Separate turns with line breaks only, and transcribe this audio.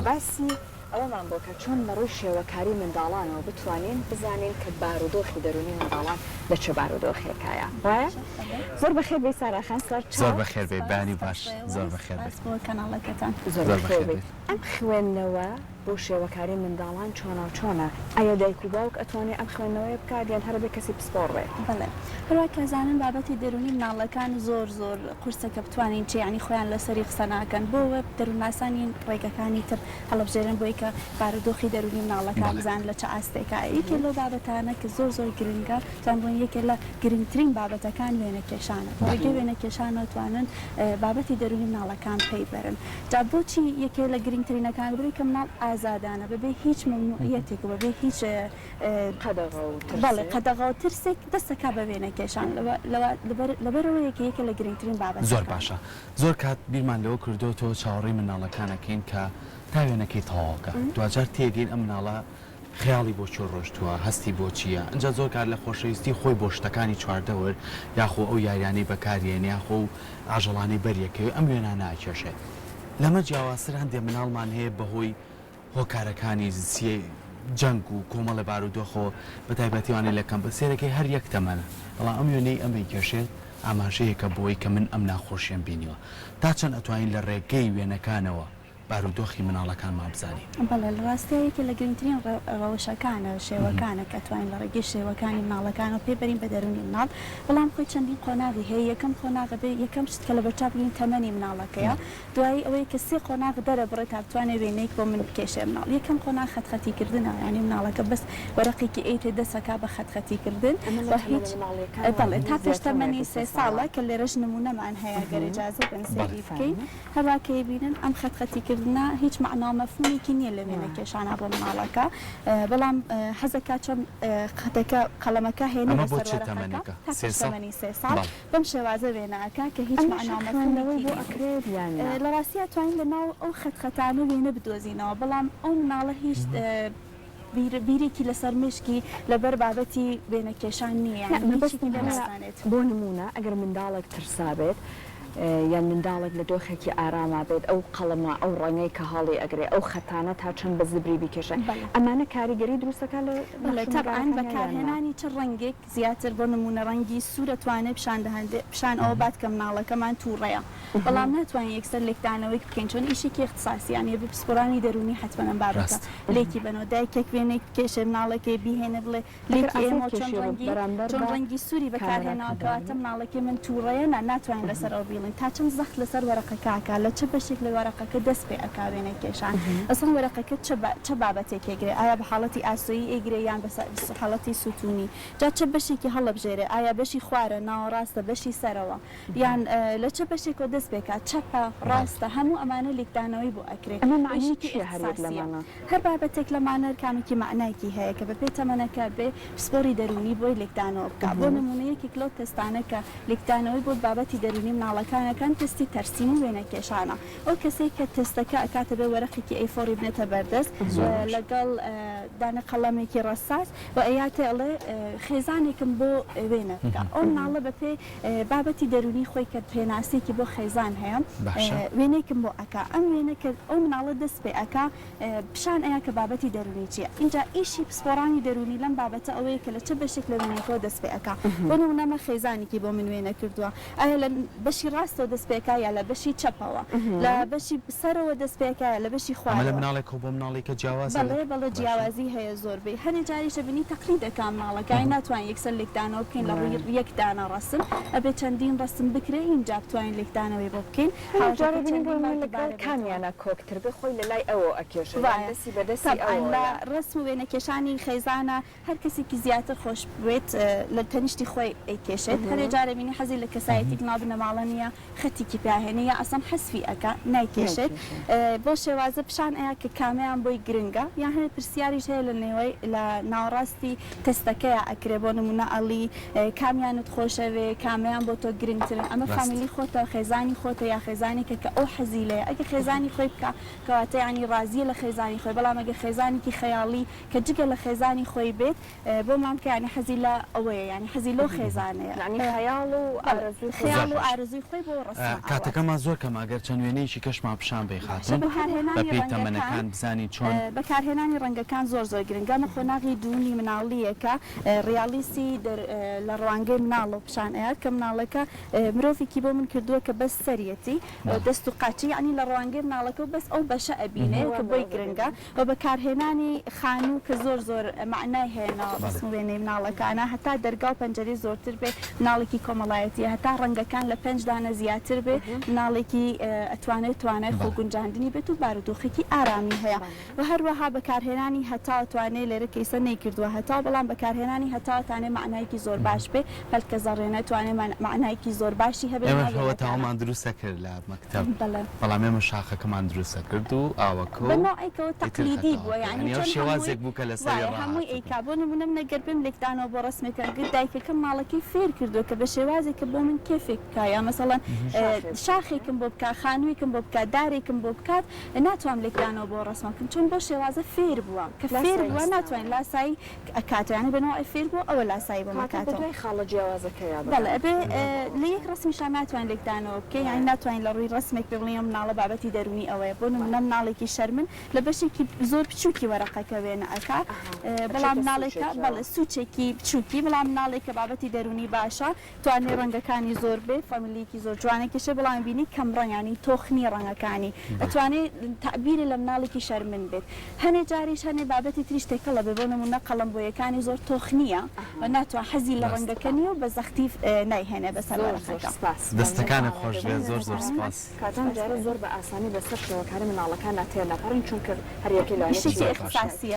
باسی ئەوەمان بۆ کە چۆن لە ڕووی شێوەکاری منداڵانەوە بتوانین بزانین کە بارودۆخی دەرونی منداڵان لە چه بارودۆخێکایە وایە؟ زۆر بەخێر بێ ساراخان
زۆر بەخێر بێ بانی باش زۆر بەخێر بێت
بۆ کەناڵەکەتان
زۆر بەخێر بێت. ئەم خوێندنەوە بۆ شێوەکاری منداڵان چۆنە ئایا دایک و باوک ئەتوانێت ئەم خوێندنەوەی بکات یان هەر بێ کەسی پسپۆڕێ؟
بەڵێ هەروە کەزانن بابەتی دەرونی مناڵەکان زۆر قورسەکە بتوانین چی ینی خۆیان لەسەری قسە ناکەن بۆوە دەرووناسانی ڕێگەکانی تر هەڵبژێرن بۆی کە بارودۆخی دەرونی مناڵەکان بزان لە چه ئاستێکە یەکێ لەو بابەتانە کە زۆر گرنگە توان بوون یەکێ لە گرنگترین بابەتەکان وێنەکێشانە ڕێگەی وێنەکێشانە توانن بابەتی دەرونی مناڵەکان پێی بەرن جا بۆچی یەکێ لە گرنگترینەکان بری کە مناڵ ئازادانە بەبێ هیچ ممنوعیەتێک و بەبێ هیچ قەدەغە و ترسێک دەستەکە بە وێنەکێشان لەبەرەوە یەکە لە گرنگترین بابەت.
زۆر باشە زۆر کات بیرمان لەوە کردوتەوە چاوەڕێی مناڵەکانەکەین کە تا وێنەکەی تەواوکە دوجار تێگەین ئەم مناڵە خیاڵی بۆ چۆ ڕۆشتووە هەستی بۆ چییە ئەجا زۆر کار لە خۆشەویستی خۆی بۆ شتەکانی چواردەوەر یاخۆ ئەو یاریانەی بەکارێن یاخۆ و ئاژەڵانی بەریەکەوێ ئەم وێنە ناکێشێت لەمە جیاوازتر هەندێک مناڵمان هەیە بەهۆی هۆکارەکانی جەنگ و کۆمەڵە بارودۆخەوە بە تایبەتیوانێ لە کەمپەسێرەکەی هەر یەک تەمەنە بەڵام ئەم وێنەی ئەمەی کێشێت ئاماژەیەکە بۆی کە من ئەم ناخۆشیان بینیوە تا چەند ئەتوانین لە ڕێگەی وێنەکانەوە بارودۆخی مناڵەکانمان بزانین.
بەڵێ لە ڕاستەیەکی لە گرنگترین ڕەوشەکانە شێوەکانە کە توانین لە ڕێگەی شێوەکانی مناڵەکانەوە پێبەرین بە دەرونی مناڵ بەڵام خۆی چەندین قۆناغی هەیە یەکەم قۆناغە بێ یەکەم شت کە لە بەرچاو بگرین تەمەنی مناڵەکەیە دوایی ئەوەی کە سێ قۆناغ دەرەبڕێت تا بتوانێت وێنەیەک بۆ من بکێشێ مناڵ یەکەم قۆناغ خەتخەتیکردنە ینی مناڵەکە بەس وەرەقێکی ئەیتێ دەسەکە بە خەتخەتیکردن بە هیچ بەڵێ تا پێش تەمەنی 3 ساڵە کە لێرەش نمونەمان هەیە گەر ئیجازە بن سەیری بکەین هەروە کە بینن ئەم خەتخەتیکردنە هیچ معنامەفهومێکی نییە لە وێنەکێشانە بۆ مناڵەکە بەڵام حەزەکە چەند خەتەکە قەڵەمەکە هێنە لەسەر وەرەقەکە تا پێش تەمەنی 3 ساڵ بەم شێوازە وێنەکە کە هیچ معنامەفهومێکی بۆ ئەکرێت لە ڕاستیە توانین لەناو ئەو خەتخەتانە وێنە بدۆزینەوە بەڵام ئەو مناڵە هیچ بیرێکی لەسەر مشکی لەبەر بابەتی وێنەکێشان نییە
بۆ نمونە ئەگەر منداڵێک ترسابێت یان منداڵێک لە دۆخێکی ئاراما بێت ئەو قەڵەمە ئەو ڕەنگەی کە هەڵی ئەگرێ ئەو خەتانە تا چەند بە زبری بیکێشە ئەمانە کاریگەری دروستەکە
لە تەبعاً بەکارهێنانی چ ڕەنگێک زیاتر بۆ نمونە ڕەنگی سوورە توانێت پیشان ئەوە بات کە مناڵەکەمان تووڕەیە بەڵام ناتوانین یەکسەر لێکدانەوەی بکەین چۆن ئیشێکی اختصاسییانە بپسپۆرانی دەرونی حتمەن بابەتە لێکی بنەوە دایکێک وێنێک کێشێ مناڵەکەی بیهێنە بڵێ لێکی ئێمە چۆن ڕەنگی سووری بەکارهێناوەکەواتە مناڵەکەی من تووڕەیە ناتوانین لەسەر ئەو بیڵین تا چەند زەخت لەسەر وەرەقەکە لە چه بەشێک لە وەرەقەکە دەست پێ ئەکا وێنەکێشان ئەسڵ وەرەقەکە چه بابەتێک ئێگرێ ئایا بە حاڵەتی ئاسۆیی ئێگرێ یان بە حاڵەتی سوتونی جا چه بەشێکی هەڵەبژێرێ ئایا بەشی خوارە ناوەڕاستە بەشی سەرەوە یان لە چه بەشێکەوە دەست پێکات چەپە ڕاستە هەموو ئەمانە لێکدانەوەی بۆ ئەکرێت هەر بابەتێک لەمانە کامێکی معنایکی هەیە کە بە پێی تەمەنەکە بێ پسپۆری دەرونی بۆی لێکدانەوە بکە بۆ نمونەیەکێک لەو تەستانە کە لێکدانەوەی بۆ بابەتی دەرونی مناڵەکانەکان تستی تەرسیم و وێنەکێشانە ئەو کەسێک کە تستەکە ئەکاتە بێ وەرەقێکی ئەیفۆری بنێتە بەردەست لەگەڵ دانە قەڵەمێکی ڕەساس و ئەیاتێ ئەڵێ خێزانێکم بۆ وێنە بکە ئەو مناڵە بە پێی بابەتی دەرونی خۆی کە پێناسێکی بۆ خێزان هەیە وێنێکم بۆ ئەکا ئەم وێنە کە ئەو مناڵە دەست پێ ئەکا پیشان ئەیە کە بابەتی دەرونی چییە اینجا ئیشی پسپۆرانی دەرونی لەم بابەتە ئەوەیە کە لە چه بەشێک لە وێنەکەەوە دەست پێ ئەکا بۆ نمونەمە خێزانێکی بۆ من وێنە کردووە ئایا لە بەشی ڕاستەوە دەست پێکا یا لە بەشی چەپەوە لە بەشی سەرەوە دەست پێکا لە بەشی خوارەوە
لە مناڵێک بۆ مناڵێکە جیاواز
بەڵێ جیاوازی هەیە زۆربەی هەرێ جاریشە بنی تەقلیدەکان مناڵەکەی ناتوانین یەکسەر لێکدانەوە بکەین لە ڕووی یەک دانە ڕەسم ئەبێ چەندین ڕەسم بکرێ اینجا بتوانین لێکدانەوەی بۆ بکەین
کامیانە کۆکتر بێ خۆی لە لای ئەوە ئەکێشێ دەستی بەدەستی
لە ڕسم و وێنەکێشانی خێزانە هەر کەسێکی زیاتر خۆش بێت لە تەنیشتی خۆی ئەیکێشێت هەرێ جارە بینی حەزی لە کەسایەتێک نابنە ماڵە نیە خەتێکی پیاهێنە یا ئەسەم حەسفی ئەکا نایکێشێت بۆ شێوازە پیشان ئەیە کە کامیان بۆی گرنگە یان هەیە پرسیاریش هەیە لە نێوەی لە ناوەڕاستی تەستەکەیە ئەکرێ بۆ نمونە ئەڵی کامیانت خۆشەوێ کامیان بۆ تۆ گرنگترن ئەمە فامیلی خۆتە خێزانی خۆتە یا خێزانێکە کە ئەو حەزی لێ ئەگە خێزانی خۆی بکە کەواتە ینی ڕازیە لە خێزانی خۆی بەڵام ئەگە خێزانێکی خەیاڵی کە جگە لە خێزانی خۆی بێت بۆ مامکە ینی حەزی لە ئەوەیە ینی حەزی لەو خێزانەیە
خەیاڵ و
ئارەزوی دۆخی بۆ ڕسم
کاتەکەمان زۆر کەم ئەگەر چەند وێنەیەکی کەشمان پیشان بێخاتن بە پێی تەمەنەکان بزانی چۆن
بەکارهێنانی ڕەنگەکان زۆر گرنگە خۆناغی دوونی مناڵیەکە ڕیالیسی لە ڕوانگەی مناڵ و پیشانەیە کە مناڵەکە مرۆڤێکی بۆ من کردووە کە بەس سەرەتی دەست و قاچی ینی لە ڕوانگەی مناڵەکە و بەس ئەو بەشە ئەبینێ کە بۆی گرنگە و بەکارهێنانی خانوو کە زۆر معنای هێنا ڕسم وێنەی مناڵەکانە هەتا دەرگا و پەنجەرەی زۆرتر بێ مناڵێکی کۆمەڵایەتی هەتا ڕەنگەکان لە 5 دانە زیاتر بێ مناڵێکی ئەتوانێت توانای خۆگونجاندنی بێت و بارودۆخێکی ئارامی هەیە و هەروەها بەکارهێنانی هەتا توانێت لێرە کەیسە نەیکردووە هەتا بەڵام بەکارهێنانی هەتاتانێ معنایکی زۆر باش بێ هەلکە زەڕێنە توانێت معنایکی زۆر باشی هەبێت
ئێمە تاوامان دروستە کرد لە مەکتەب بەڵام ئێمە شاخەکەمان دروستە کرد و ئاوەکە
بەنوعێکەوە تەقلیدی بووە یعنی
شێوازێک بوو کە لەسەر
هەمووی ئەیکا بۆ نمونە منەگەر بم لێکدانەوە بۆ ڕسمێکە گرت دایکەکەم ماڵەکەی فێر کردووە کە بە شێوازێکە بۆ من کێفێک بکە یا مەسەڵەن شاخێکم بۆ بکە خانوویکم بۆ بکات دارێکم بۆ بکات ناتوانم لێکدانەوە بۆ ڕسمەکەم چون بۆ شێوازە فێر بووە کە فێر بووە ناتوانین لاسایی ئەکاتیانە بنەوەی فێر بووە ئەوە لاسایی بۆ مەکاتەوە
خاڵە جیاوازەکەیە
بەڵێ ئەبێ لە یەک ڕسمیشان ناتوانین لێکدانەوە بکە یانی ناتوانین لە ڕووی ڕسمێک پێ بڵێم مناڵە بابەتی دەرونی ئەوەیە بۆ نمونە مناڵێکی شەرمن لە بەشێکی زۆر بچووکی وەرەقەکە وێنە ئەکا بەڵام مناڵێکە بەڵێ سوچێکی بچووکی بەڵام مناڵێکە بابەتی دەرونی باشە توانێ ڕەنگەکانی زۆر بێ فامیلیکی زۆر جوانێکیشە بەڵام بینی کەم ڕەنگانی تۆخنی ڕەنگەکانی ئەتوانێت تعبیری لە مناڵێکی شەرمن بێت هەنێ جاریش هەنێ بابەتی تریش تێکەڵە بێ بۆ نمونە قەڵەمبۆیەکانی زۆر تۆخنیە و ناتوان حەزی لە ڕەنگەکە نیە و بە زەختی نایهێنێ بەسەر
دەستەکانە خۆش بێت زۆر سپاس
کاتان جارە زۆر بە ئاسانی بەسەر شێوەکاری مناڵەکان ناتێنەپەڕین چونکە هەریەکی لای
اختصاصیە